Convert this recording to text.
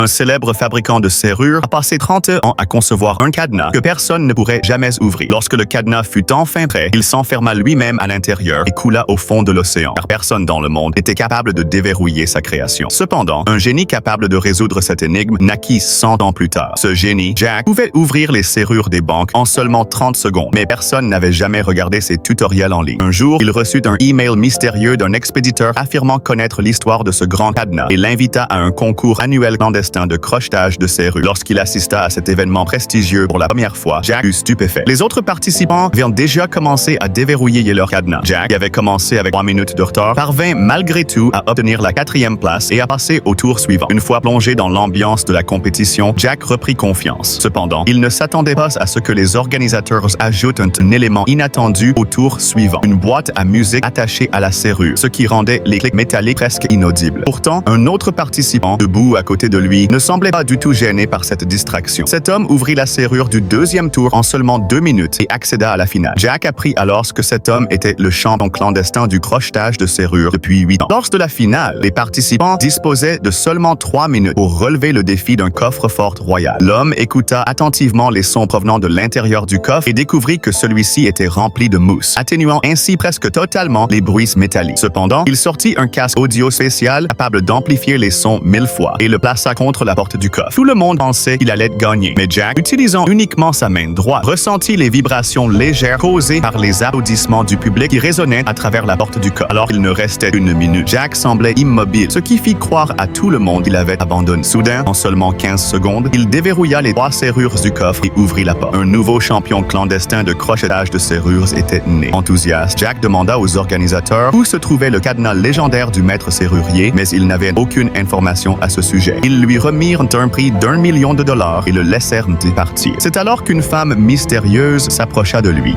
Un célèbre fabricant de serrures a passé 30 ans à concevoir un cadenas que personne ne pourrait jamais ouvrir. Lorsque le cadenas fut enfin prêt, il s'enferma lui-même à l'intérieur et coula au fond de l'océan, car personne dans le monde était capable de déverrouiller sa création. Cependant, un génie capable de résoudre cette énigme naquit 100 ans plus tard. Ce génie, Jack, pouvait ouvrir les serrures des banques en seulement 30 secondes, mais personne n'avait jamais regardé ses tutoriels en ligne. Un jour, il reçut un email mystérieux d'un expéditeur affirmant connaître l'histoire de ce grand cadenas et l'invita à un concours annuel clandestin de crochetage de serrures. Lorsqu'il assista à cet événement prestigieux pour la première fois, Jack fut stupéfait. Les autres participants avaient déjà commencé à déverrouiller leur cadenas. Jack, qui avait commencé avec 3 minutes de retard, parvint malgré tout à obtenir la 4e place et à passer au tour suivant. Une fois plongé dans l'ambiance de la compétition, Jack reprit confiance. Cependant, il ne s'attendait pas à ce que les organisateurs ajoutent un élément inattendu au tour suivant, une boîte à musique attachée à la serrure, ce qui rendait les clics métalliques presque inaudibles. Pourtant, un autre participant, debout à côté de lui, ne semblait pas du tout gêné par cette distraction. Cet homme ouvrit la serrure du 2e tour en seulement 2 minutes et accéda à la finale. Jack apprit alors que cet homme était le champion clandestin du crochetage de serrures depuis 8 ans. Lors de la finale, les participants disposaient de seulement 3 minutes pour relever le défi d'un coffre-fort royal. L'homme écouta attentivement les sons provenant de l'intérieur du coffre et découvrit que celui-ci était rempli de mousse, atténuant ainsi presque totalement les bruits métalliques. Cependant, il sortit un casque audio spécial capable d'amplifier les sons 1000 fois et le plaça contre la porte du coffre. Tout le monde pensait qu'il allait gagner, mais Jack, utilisant uniquement sa main droite, ressentit les vibrations légères causées par les applaudissements du public qui résonnaient à travers la porte du coffre. Alors qu'il ne restait une minute, Jack semblait immobile, ce qui fit croire à tout le monde qu'il avait abandonné. Soudain, en seulement 15 secondes, il déverrouilla les 3 serrures du coffre et ouvrit la porte. Un nouveau champion clandestin de crochetage de serrures était né. Enthousiaste, Jack demanda aux organisateurs où se trouvait le cadenas légendaire du maître serrurier, mais ils n'avaient aucune information à ce sujet. Ils lui remirent un prix d'1 million de dollars et le laissèrent partir. C'est alors qu'une femme mystérieuse s'approcha de lui.